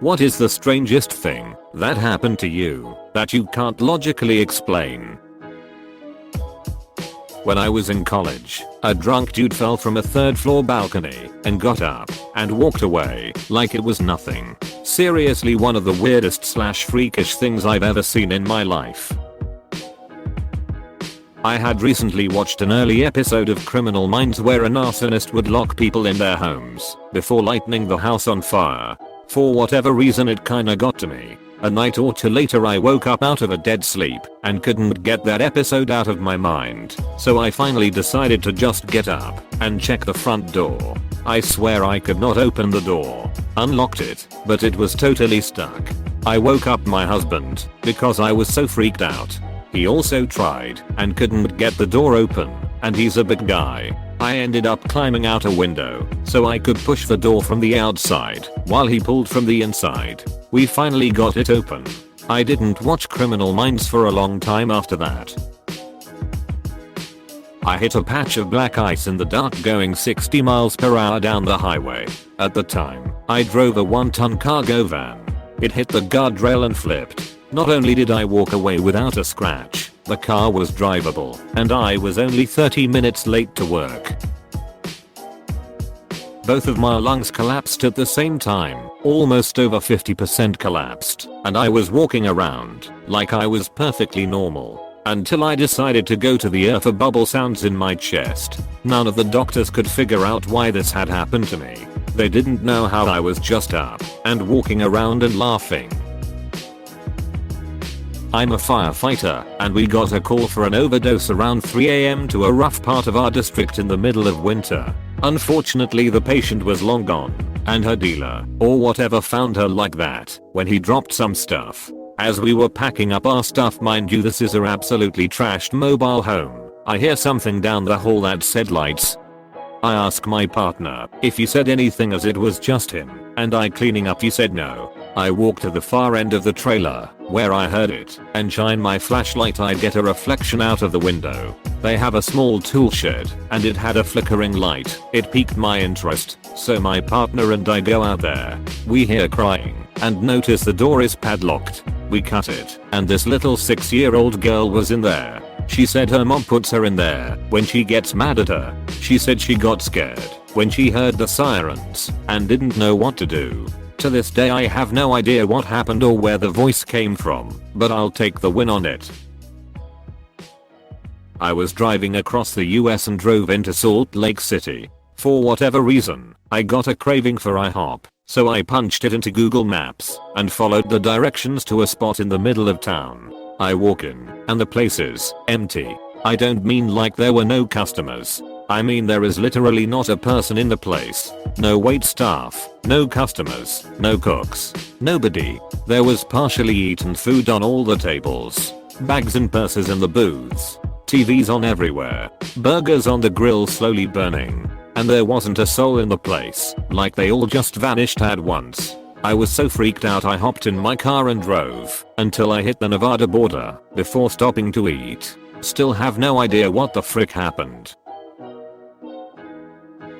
What is the strangest thing that happened to you that you can't logically explain? When I was in college, a drunk dude fell from a third-floor balcony and got up and walked away like it was nothing. Seriously, one of the weirdest / freakish things I've ever seen in my life. I had recently watched an early episode of Criminal Minds where a arsonist would lock people in their homes before lighting the house on fire. For whatever reason it kinda got to me. A night or two later I woke up out of a dead sleep and couldn't get that episode out of my mind. So I finally decided to just get up and check the front door. I swear I could not open the door. Unlocked it, but it was totally stuck. I woke up my husband because I was so freaked out. He also tried and couldn't get the door open, and he's a big guy. I ended up climbing out a window so I could push the door from the outside while he pulled from the inside. We finally got it open. I didn't watch Criminal Minds for a long time after that. I hit a patch of black ice in the dark going 60 miles per hour down the highway. At the time, I drove a 1-ton cargo van. It hit the guardrail and flipped. Not only did I walk away without a scratch, the car was drivable, and I was only 30 minutes late to work. Both of my lungs collapsed at the same time, almost over 50% collapsed, and I was walking around like I was perfectly normal. Until I decided to go to the ER for bubble sounds in my chest. None of the doctors could figure out why this had happened to me. They didn't know how I was just up and walking around and laughing. I'm a firefighter, and we got a call for an overdose around 3 AM to a rough part of our district in the middle of winter. Unfortunately, the patient was long gone, and her dealer, or whatever, found her like that when he dropped some stuff. As we were packing up our stuff, mind you this is a absolutely trashed mobile home, I hear something down the hall that said lights. I ask my partner if he said anything as it was just him, and I cleaning up he said no. I walk to the far end of the trailer, where I heard it, and shine my flashlight. I get a reflection out of the window. They have a small tool shed, and it had a flickering light. It piqued my interest, so my partner and I go out there. We hear crying, and notice the door is padlocked. We cut it, and this little 6-year-old girl was in there. She said her mom puts her in there when she gets mad at her. She said she got scared when she heard the sirens and didn't know what to do. To this day I have no idea what happened or where the voice came from, but I'll take the win on it. I was driving across the US and drove into Salt Lake City. For whatever reason, I got a craving for IHOP, so I punched it into Google Maps and followed the directions to a spot in the middle of town. I walk in, and the place is empty. I don't mean like there were no customers. I mean there is literally not a person in the place. No wait staff, no customers, no cooks, nobody. There was partially eaten food on all the tables, bags and purses in the booths, TVs on everywhere, burgers on the grill slowly burning, and there wasn't a soul in the place, like they all just vanished at once. I was so freaked out I hopped in my car and drove until I hit the Nevada border before stopping to eat. Still have no idea what the frick happened.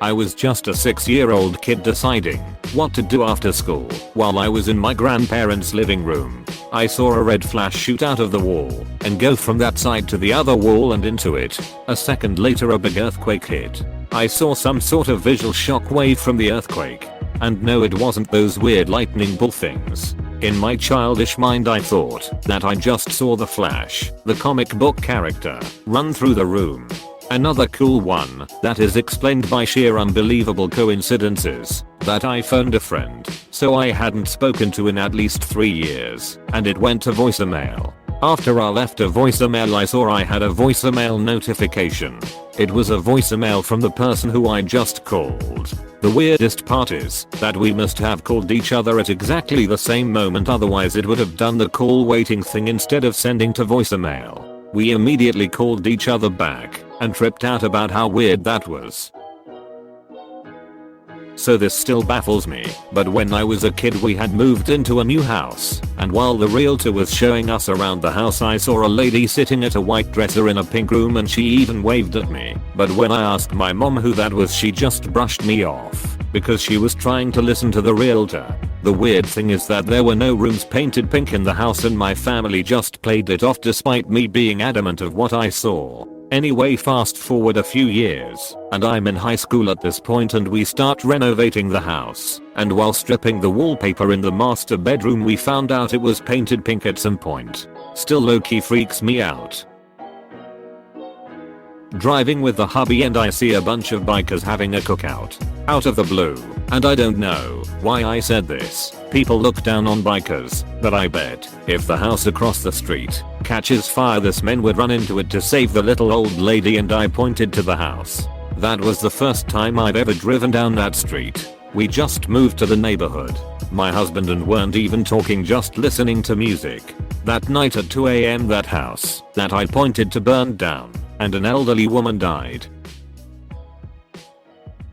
I was just a 6-year-old kid deciding what to do after school while I was in my grandparents' living room. I saw a red flash shoot out of the wall and go from that side to the other wall and into it. A second later a big earthquake hit. I saw some sort of visual shock wave from the earthquake. And no, it wasn't those weird lightning bolt things. In my childish mind I thought that I just saw the Flash, the comic book character, run through the room. Another cool one that is explained by sheer unbelievable coincidences that I phoned a friend so I hadn't spoken to in at least 3 years, and it went to voicemail. After I left a voicemail I saw I had a voicemail notification. It was a voicemail from the person who I just called. The weirdest part is that we must have called each other at exactly the same moment, otherwise it would have done the call waiting thing instead of sending to voicemail. We immediately called each other back and tripped out about how weird that was. So this still baffles me, but when I was a kid we had moved into a new house, and while the realtor was showing us around the house I saw a lady sitting at a white dresser in a pink room and she even waved at me, but when I asked my mom who that was she just brushed me off because she was trying to listen to the realtor. The weird thing is that there were no rooms painted pink in the house and my family just played it off despite me being adamant of what I saw. Anyway, fast forward a few years, and I'm in high school at this point and we start renovating the house, and while stripping the wallpaper in the master bedroom we found out it was painted pink at some point. Still low-key freaks me out. Driving with the hubby and I see a bunch of bikers having a cookout. Out of the blue, and I don't know why I said this. People look down on bikers, but I bet if the house across the street catches fire this men would run into it to save the little old lady, and I pointed to the house. That was the first time I've ever driven down that street. We just moved to the neighborhood. My husband and weren't even talking, just listening to music. That night at 2 a.m. that house that I pointed to burned down, and an elderly woman died.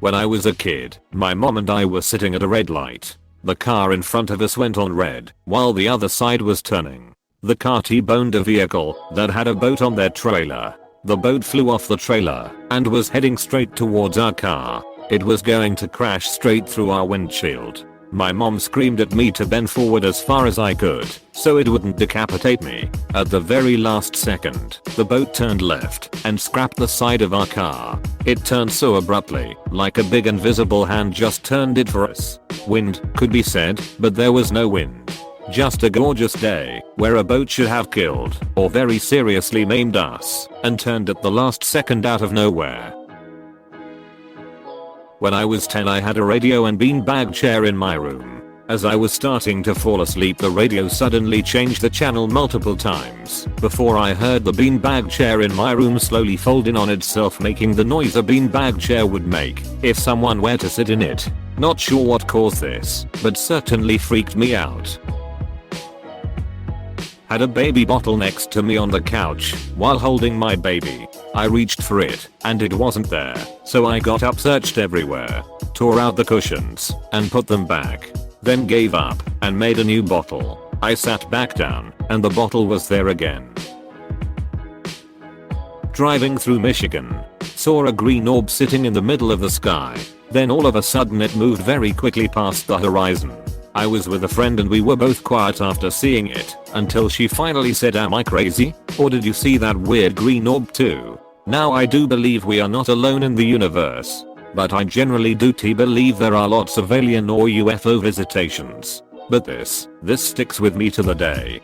When I was a kid, my mom and I were sitting at a red light. The car in front of us went on red while the other side was turning. The car T-boned a vehicle that had a boat on their trailer. The boat flew off the trailer and was heading straight towards our car. It was going to crash straight through our windshield. My mom screamed at me to bend forward as far as I could so it wouldn't decapitate me. At the very last second, the boat turned left and scrapped the side of our car. It turned so abruptly, like a big invisible hand just turned it for us. Wind could be said, but there was no wind. Just a gorgeous day where a boat should have killed or very seriously maimed us and turned at the last second out of nowhere. When I was 10 I had a radio and beanbag chair in my room. As I was starting to fall asleep the radio suddenly changed the channel multiple times before I heard the beanbag chair in my room slowly fold in on itself, making the noise a beanbag chair would make if someone were to sit in it. Not sure what caused this, but certainly freaked me out. Had a baby bottle next to me on the couch while holding my baby. I reached for it and it wasn't there, so I got up, searched everywhere, tore out the cushions and put them back, then gave up and made a new bottle. I sat back down and the bottle was there again. Driving through Michigan, saw a green orb sitting in the middle of the sky. Then all of a sudden it moved very quickly past the horizon. I was with a friend and we were both quiet after seeing it until she finally said, "Am I crazy? Or did you see that weird green orb too?" Now I do believe we are not alone in the universe, but I generally do believe there are lots of alien or UFO visitations. But this sticks with me to the day.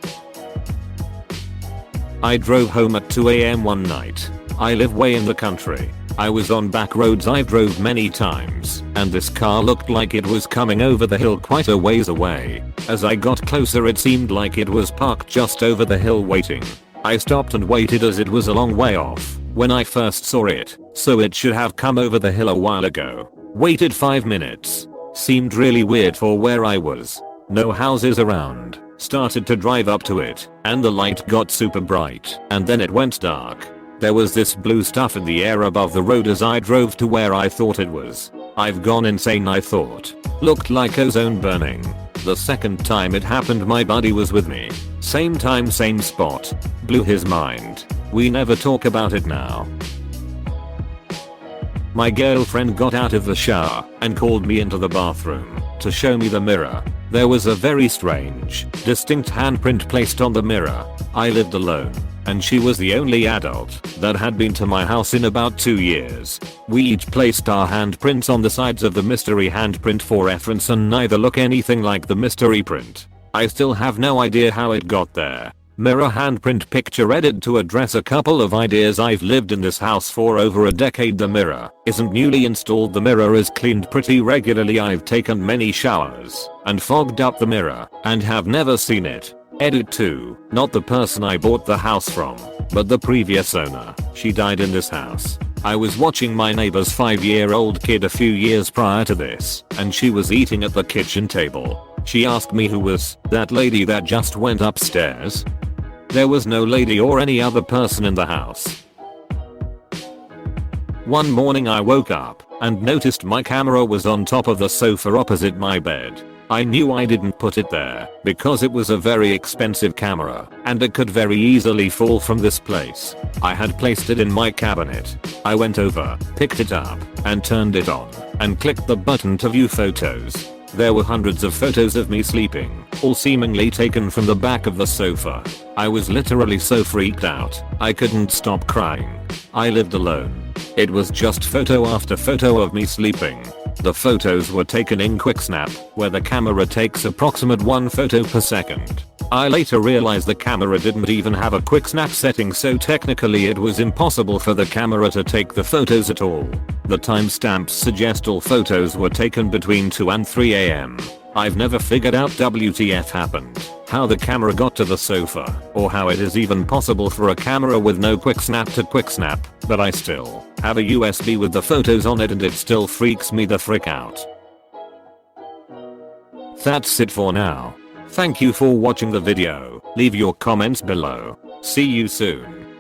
I drove home at 2 a.m. one night. I live way in the country. I was on back roads I drove many times, and this car looked like it was coming over the hill quite a ways away. As I got closer it seemed like it was parked just over the hill waiting. I stopped and waited as it was a long way off when I first saw it, so it should have come over the hill a while ago. Waited 5 minutes. Seemed really weird for where I was. No houses around. Started to drive up to it, and the light got super bright, and then it went dark. There was this blue stuff in the air above the road as I drove to where I thought it was. I've gone insane, I thought. Looked like ozone burning. The second time it happened my buddy was with me. Same time, same spot. Blew his mind. We never talk about it now. My girlfriend got out of the shower and called me into the bathroom to show me the mirror. There was a very strange, distinct handprint placed on the mirror. I lived alone, and she was the only adult that had been to my house in about 2 years. We each placed our handprints on the sides of the mystery handprint for reference, and neither look anything like the mystery print. I still have no idea how it got there. Mirror handprint picture edit to address a couple of ideas. I've lived in this house for over a decade. The mirror isn't newly installed. The mirror is cleaned pretty regularly. I've taken many showers and fogged up the mirror and have never seen it. Edit 2. Not the person I bought the house from, but the previous owner. She died in this house. I was watching my neighbor's 5-year-old kid a few years prior to this, and she was eating at the kitchen table. She asked me who was that lady that just went upstairs. There was no lady or any other person in the house. One morning I woke up and noticed my camera was on top of the sofa opposite my bed. I knew I didn't put it there because it was a very expensive camera and it could very easily fall from this place. I had placed it in my cabinet. I went over, picked it up, and turned it on, and clicked the button to view photos. There were hundreds of photos of me sleeping, all seemingly taken from the back of the sofa. I was literally so freaked out, I couldn't stop crying. I lived alone. It was just photo after photo of me sleeping. The photos were taken in QuickSnap, where the camera takes approximate 1 photo per second. I later realized the camera didn't even have a QuickSnap setting, so technically it was impossible for the camera to take the photos at all. The timestamps suggest all photos were taken between 2 and 3 am. I've never figured out WTF happened, how the camera got to the sofa, or how it is even possible for a camera with no QuickSnap to QuickSnap, but I still have a USB with the photos on it and it still freaks me the frick out. That's it for now. Thank you for watching the video. Leave your comments below. See you soon.